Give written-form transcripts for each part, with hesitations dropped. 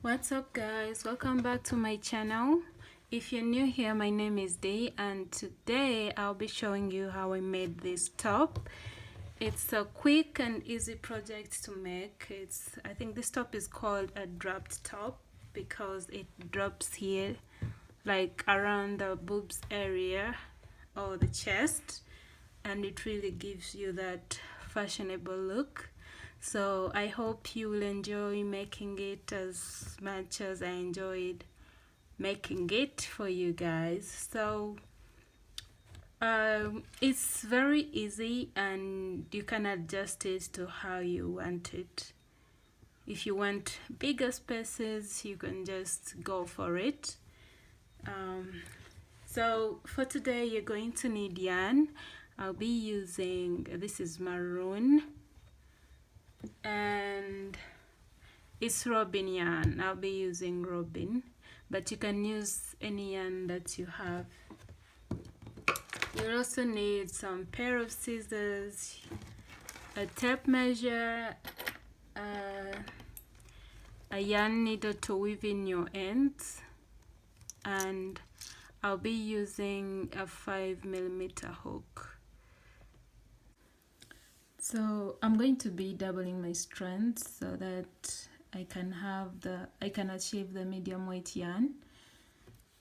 What's up guys, welcome back to my channel. If you're new here, my name is Day and today I'll be showing you how I made this top. It's a quick and easy project to make. I think this top is called a draped top because it drops here like around the boobs area or the chest, and it really gives you that fashionable look. So I hope you will enjoy making it as much as I enjoyed making it for you guys. So it's very easy and you can adjust it to how you want it. If you want bigger spaces, you can just go for it. So for today you're going to need yarn. I'll be using, this is maroon and it's robin yarn. I'll be using robin, but you can use any yarn that you have. You'll also need some pair of scissors, a tape measure, a yarn needle to weave in your ends, and I'll be using a 5mm hook. So I'm going to be doubling my strands so that I can achieve the medium weight yarn.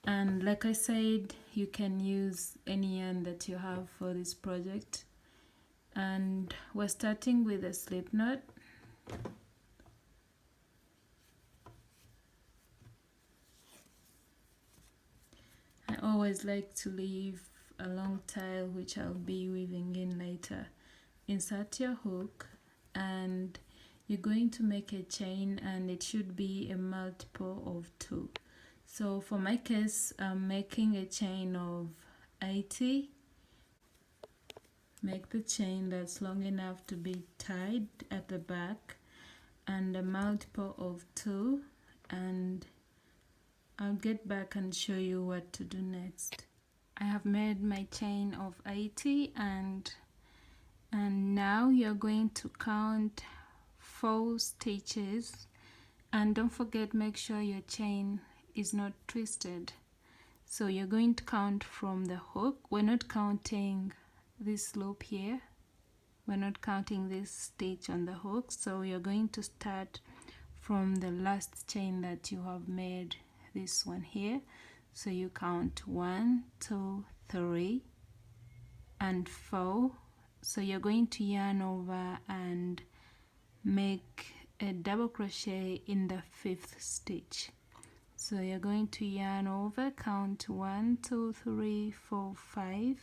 And like I said, you can use any yarn that you have for this project. And we're starting with a slip knot. I always like to leave a long tail which I'll be weaving in later. Insert your hook and you're going to make a chain, and it should be a multiple of 2. So for my case, I'm making a chain of 80. Make the chain that's long enough to be tied at the back and a multiple of 2, and I'll get back and show you what to do next. I have made my chain of 80 and now you're going to count 4 stitches, and don't forget, make sure your chain is not twisted. So you're going to count from the hook. We're not counting this loop here, we're not counting this stitch on the hook, so you're going to start from the last chain that you have made, this one here. So you count 1, 2, 3 and 4. So you're going to yarn over and make a double crochet in the 5th stitch. So you're going to yarn over, count 1, 2, 3, 4, 5,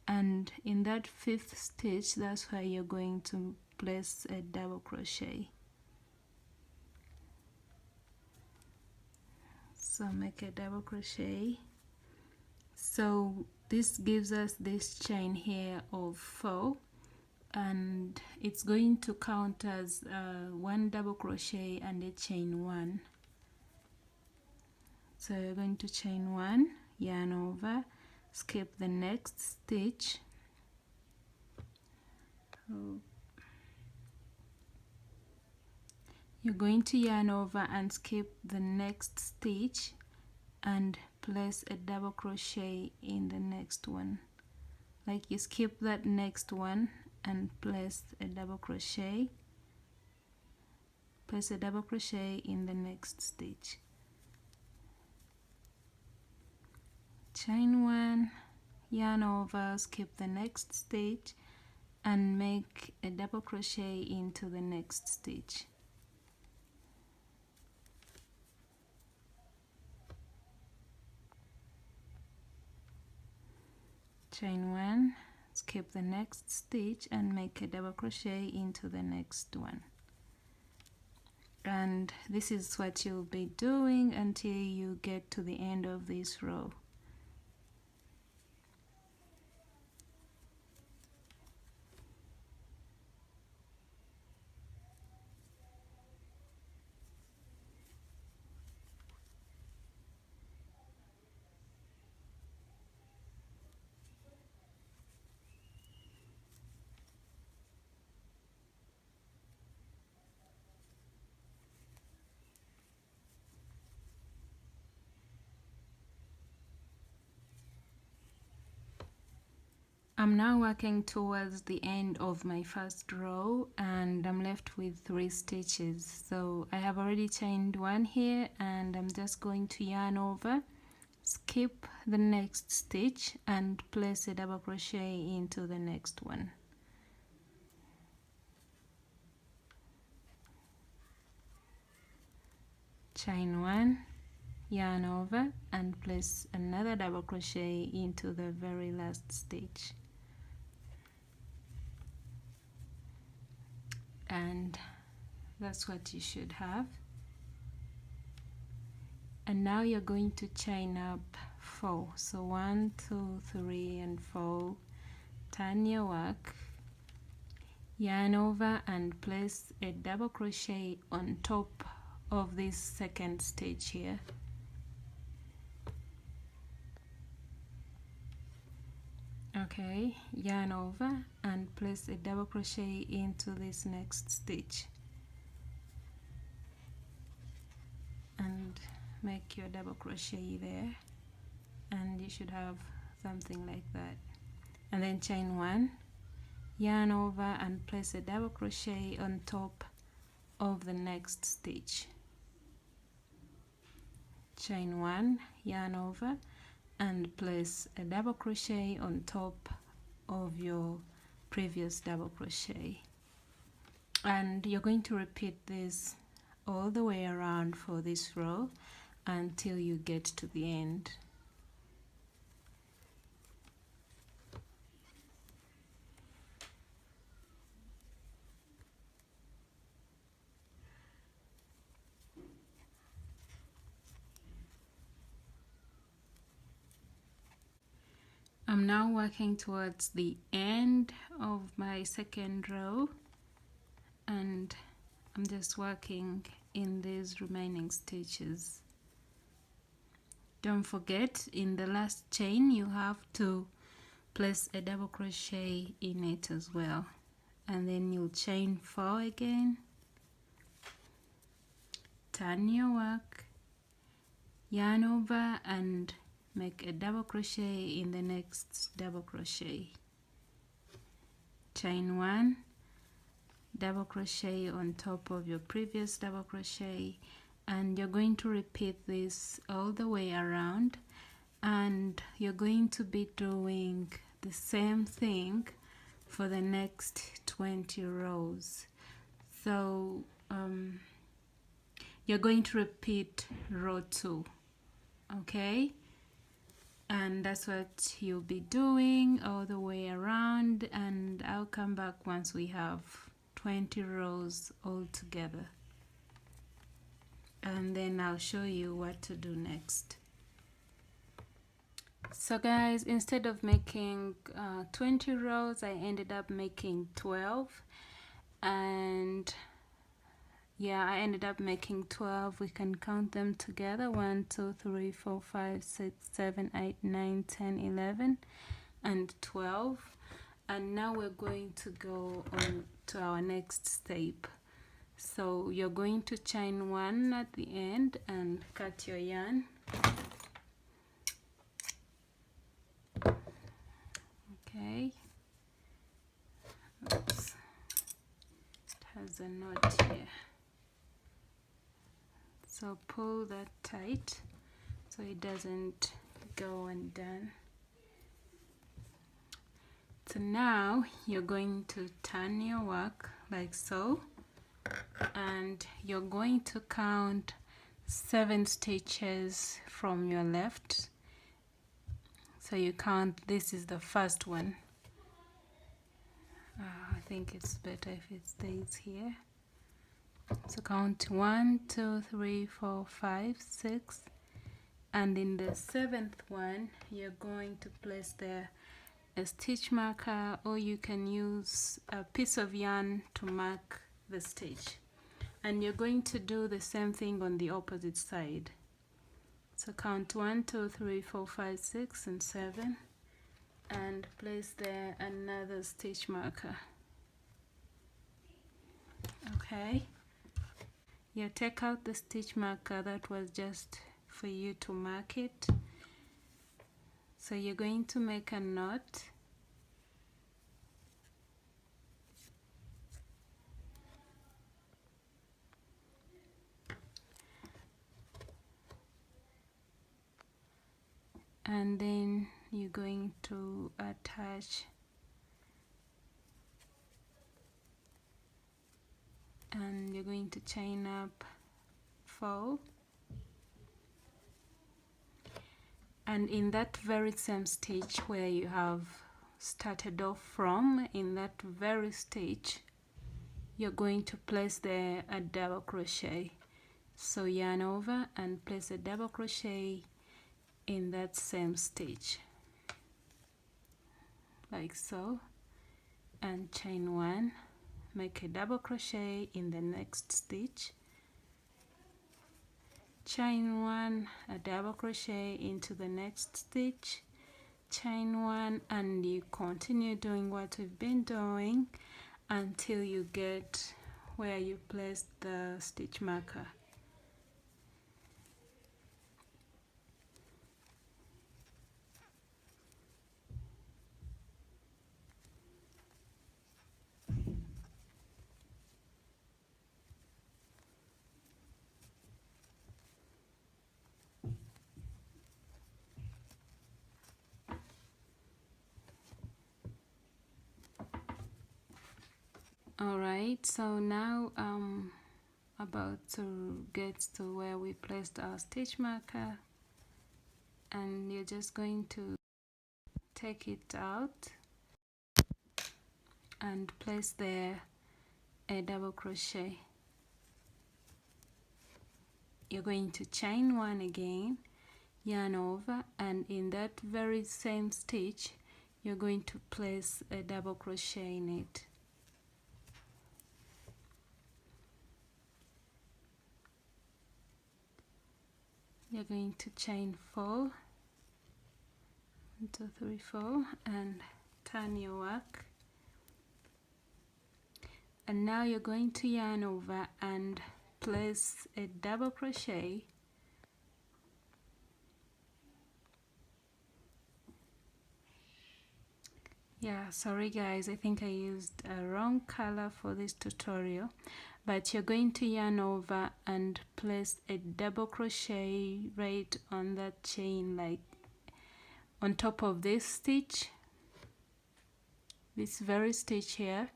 and in that 5th stitch, that's where you're going to place a double crochet. So make a double crochet. So this gives us this chain here of 4, and it's going to count as 1 double crochet and a chain 1. So you're going to chain 1, yarn over, skip the next stitch. You're going to yarn over and skip the next stitch and place a double crochet in the next one. Like you skip that next one and place a double crochet. Place a double crochet in the next stitch. Chain 1, yarn over, skip the next stitch and make a double crochet into the next stitch. Chain 1, skip the next stitch and make a double crochet into the next one. And this is what you'll be doing until you get to the end of this row. I'm now working towards the end of my first row and I'm left with 3 stitches. So I have already chained 1 here and I'm just going to yarn over, skip the next stitch and place a double crochet into the next one. Chain 1, yarn over and place another double crochet into the very last stitch. And that's what you should have. And now you're going to chain up 4. So 1, 2, 3 and 4. Turn your work, yarn over and place a double crochet on top of this second stitch here. Okay, yarn over and place a double crochet into this next stitch and make your double crochet there, and you should have something like that. And then chain 1, yarn over and place a double crochet on top of the next stitch. Chain 1, yarn over and place a double crochet on top of your previous double crochet, and you're going to repeat this all the way around for this row until you get to the end. I'm now working towards the end of my second row and I'm just working in these remaining stitches. Don't forget, in the last chain you have to place a double crochet in it as well, and then you'll chain 4 again, turn your work, yarn over and make a double crochet in the next double crochet. Chain 1, double crochet on top of your previous double crochet, and you're going to repeat this all the way around, and you're going to be doing the same thing for the next 20 rows. So you're going to repeat row 2, okay? And that's what you'll be doing all the way around, and I'll come back once we have 20 rows all together, and then I'll show you what to do next. So guys, instead of making 20 rows, I ended up making 12, and yeah, I ended up making 12. We can count them together: 1, 2, 3, 4, 5, 6, 7, 8, 9, 10, 11 and 12. And now we're going to go on to our next step. So you're going to chain 1 at the end and cut your yarn. Okay, oops, it has a knot here. So pull that tight so it doesn't go undone. So now you're going to turn your work like so, and you're going to count 7 stitches from your left. So you count, this is the first one. I think it's better if it stays here. So count 1, 2, 3, 4, 5, 6, and in the 7th one you're going to place there a stitch marker, or you can use a piece of yarn to mark the stitch, and you're going to do the same thing on the opposite side. So count 1, 2, 3, 4, 5, 6 and 7, and place there another stitch marker. Okay, you take out the stitch marker that was just for you to mark it. So you're going to make a knot and then you're going to attach and you're going to chain up 4, and in that very same stitch where you have started off from, in that very stitch you're going to place there a double crochet. So yarn over and place a double crochet in that same stitch like so, and chain 1, make a double crochet in the next stitch, chain 1, a double crochet into the next stitch, chain 1, and you continue doing what we've been doing until you get where you placed the stitch marker. Alright, so now about to get to where we placed our stitch marker, and you're just going to take it out and place there a double crochet. You're going to chain 1 again, yarn over, and in that very same stitch you're going to place a double crochet in it. You're going to chain 4, 1, 2, 3, 4, and turn your work, and now you're going to yarn over and place a double crochet sorry guys, I think I used a wrong color for this tutorial, but you're going to yarn over and place a double crochet right on that chain, like on top of this stitch, this very stitch here.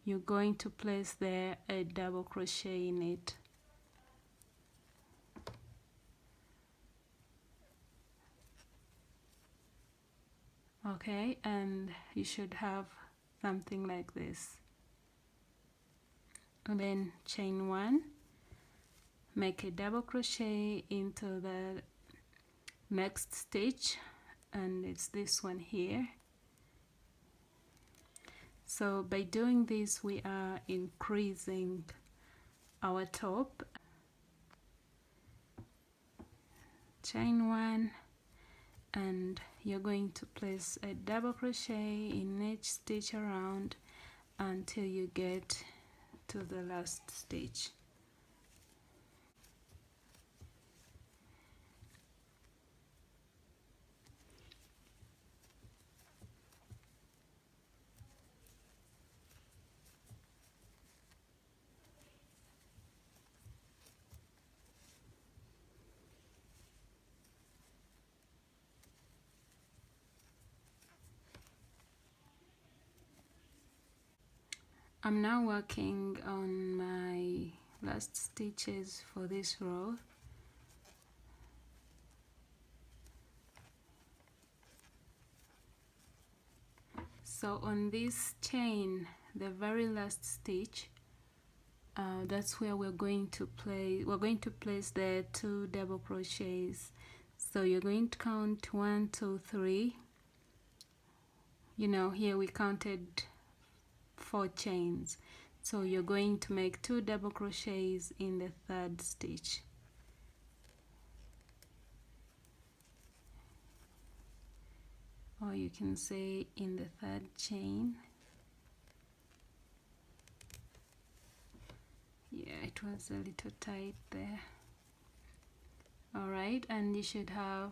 You're going to place there a double crochet in it. Okay, and you should have something like this. And then chain 1, make a double crochet into the next stitch, and it's this one here. So by doing this we are increasing our top. Chain 1, and you're going to place a double crochet in each stitch around until you get to the last stitch. I'm now working on my last stitches for this row. So on this chain, the very last stitch, that's where we're going to place the 2 double crochets. So you're going to count 1, 2, 3. You know, here we counted 4 chains, so you're going to make 2 double crochets in the 3rd stitch. Or you can say in the 3rd chain. Yeah, it was a little tight there. Alright, and you should have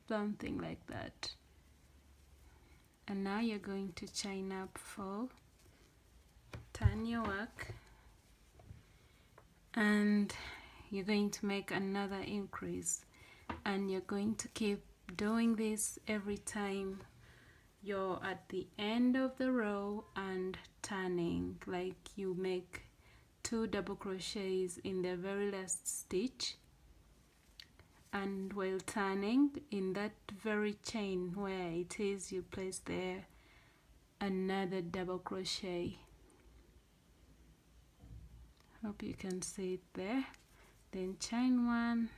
something like that. And now you're going to chain up 4, turn your work, and you're going to make another increase, and you're going to keep doing this every time you're at the end of the row and turning, like you make 2 double crochets in the very last stitch, and while turning in that very chain where it is, you place there another double crochet. Hope you can see it there. Then chain 1,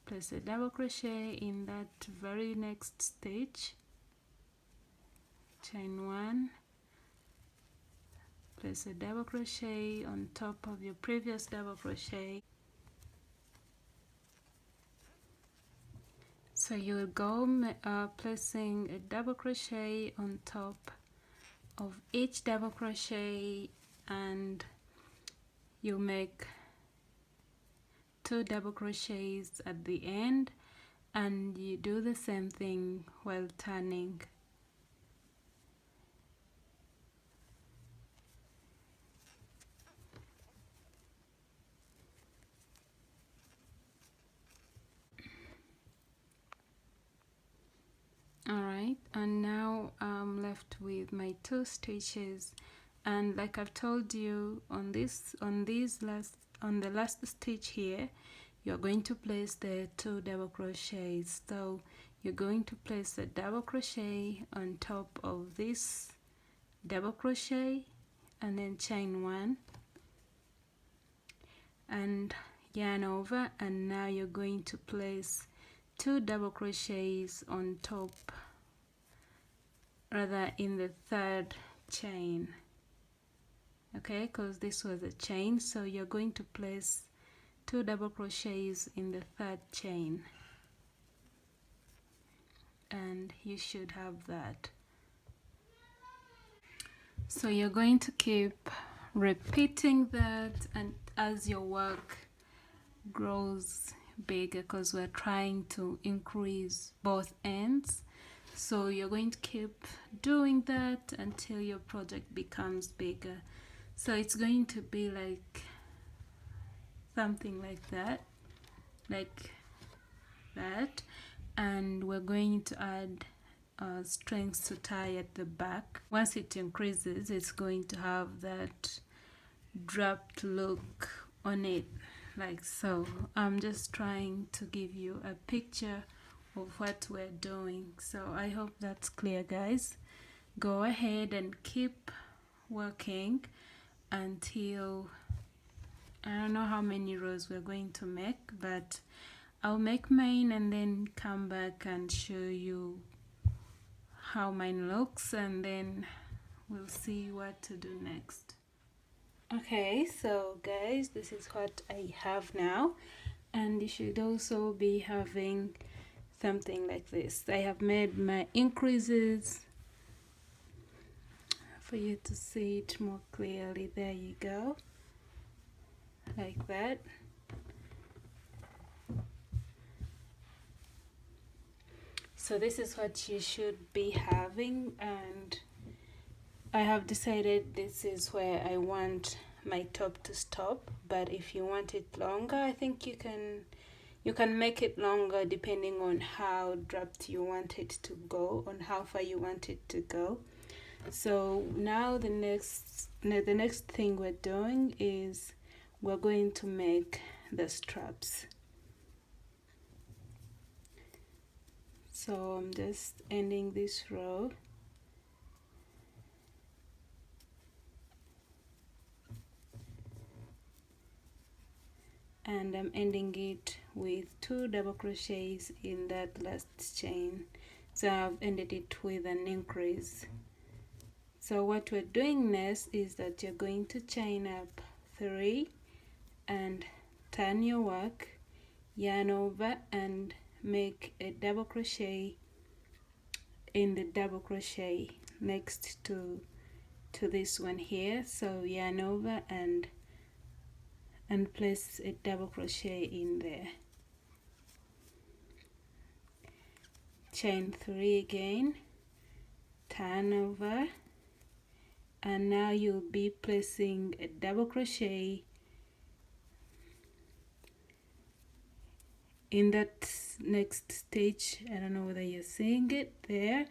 place a double crochet in that very next stitch, chain 1, place a double crochet on top of your previous double crochet. So you will go placing a double crochet on top of each double crochet, and you make 2 double crochets at the end, and you do the same thing while turning. Alright, and now I'm left with my 2 stitches, and like I've told you, on the last stitch here, you're going to place the 2 double crochets. So you're going to place a double crochet on top of this double crochet, and then chain 1 and yarn over, and now you're going to place 2 double crochets on top, rather in the 3rd chain, okay, because this was a chain, so you're going to place 2 double crochets in the 3rd chain, and you should have that. So you're going to keep repeating that, and as your work grows bigger, because we're trying to increase both ends, so you're going to keep doing that until your project becomes bigger. So it's going to be like something like that, and we're going to add strings to tie at the back. Once it increases, it's going to have that draped look on it, like so. I'm just trying to give you a picture of what we're doing, so I hope that's clear, guys. Go ahead and keep working until, I don't know how many rows we're going to make, but I'll make mine and then come back and show you how mine looks, and then we'll see what to do next. Okay, so guys, this is what I have now, and you should also be having something like this. I have made my increases for you to see it more clearly. There you go, like that. So this is what you should be having, and I have decided this is where I want my top to stop, but if you want it longer, I think you can make it longer depending on how draped you want it to go, on how far you want it to go. So now the next thing we're doing is we're going to make the straps. So I'm just ending this row, and I'm ending it with 2 double crochets in that last chain. So I've ended it with an increase. So what we're doing next is that you're going to chain up 3 and turn your work, yarn over, and make a double crochet in the double crochet next to this one here. So yarn over and place a double crochet in there, chain 3 again, turn over, and now you'll be placing a double crochet in that next stitch. I don't know whether you're seeing it there.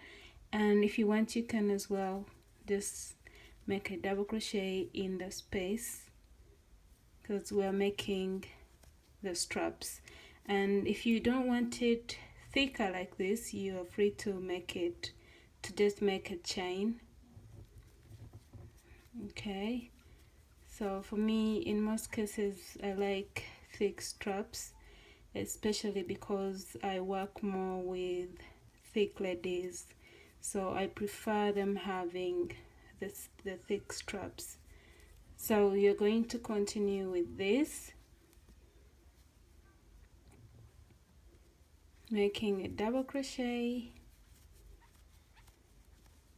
And if you want, you can as well just make a double crochet in the space, because we're making the straps. And if you don't want it thicker like this, you are free to just make a chain. Okay, so for me, in most cases, I like thick straps, especially because I work more with thick ladies, so I prefer them having the thick straps. So you're going to continue with this, making a double crochet,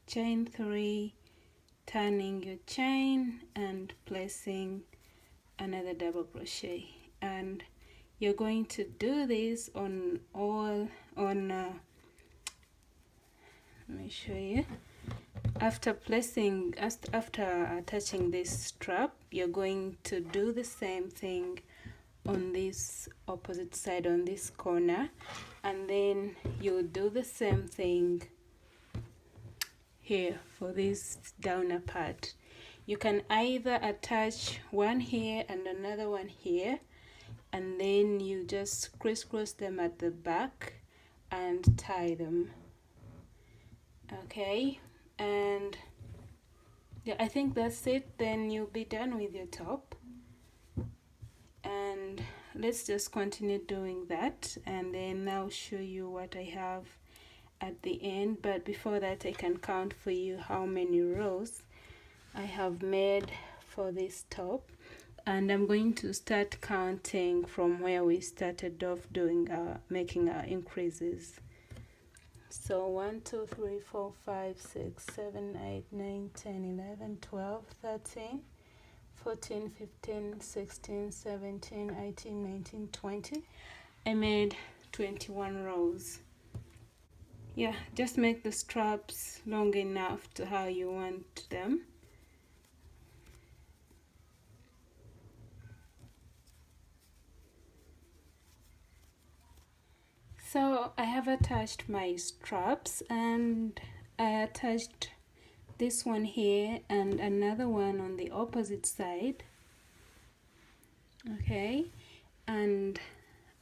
chain 3, turning your chain and placing another double crochet. And you're going to do this on let me show you. After attaching this strap, you're going to do the same thing on this opposite side, on this corner, and then you'll do the same thing here for this downer part. You can either attach one here and another one here, and then you just crisscross them at the back and tie them. Okay, and yeah, I think that's it. Then you'll be done with your top. And let's just continue doing that, and then I'll show you what I have at the end. But before that, I can count for you how many rows I have made for this top, and I'm going to start counting from where we started off doing making our increases. So 1 2 3 4 5 6 7 8 9 10 11 12 13 14 15 16 17 18 19 20. I made 21 rows. Yeah, just make the straps long enough to how you want them. So I have attached my straps, and I attached this one here and another one on the opposite side. Okay, and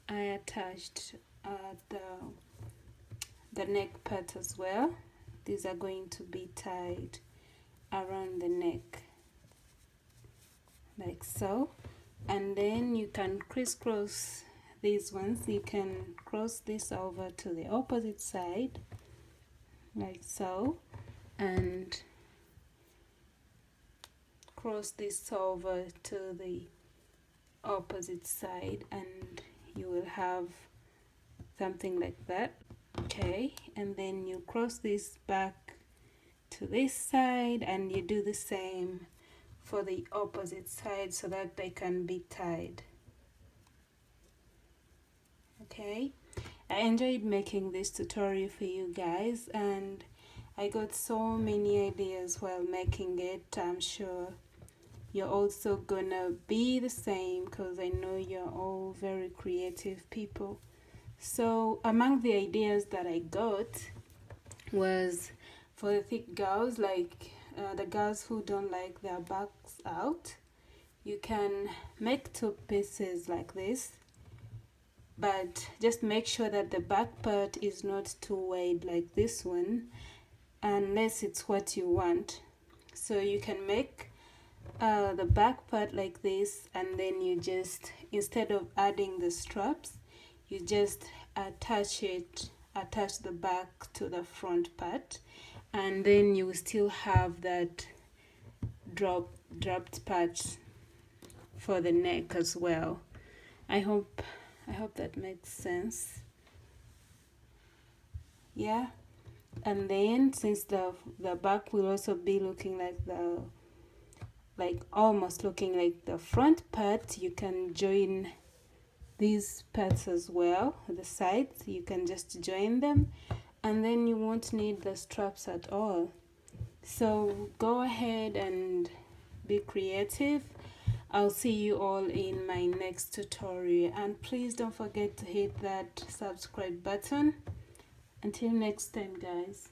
I attached the neck part as well. These are going to be tied around the neck like so, and then you can crisscross these ones. You can cross this over to the opposite side like so, and cross this over to the opposite side, and you will have something like that. Okay, and then you cross this back to this side, and you do the same for the opposite side so that they can be tied. Okay, I enjoyed making this tutorial for you guys, and I got so many ideas while making it. I'm sure you're also gonna be the same, because I know you're all very creative people. So among the ideas that I got was for the thick girls, like the girls who don't like their backs out, you can make 2 pieces like this, but just make sure that the back part is not too wide like this one, unless it's what you want. So you can make the back part like this, and then you just, instead of adding the straps, you just attach the back to the front part, and then you will still have that dropped part for the neck as well. I hope that makes sense. Yeah, and then since the back will also be looking like almost looking like the front part, you can join these parts as well, the sides. You can just join them, and then you won't need the straps at all. So go ahead and be creative. I'll see you all in my next tutorial, and please don't forget to hit that subscribe button. Until next time, guys.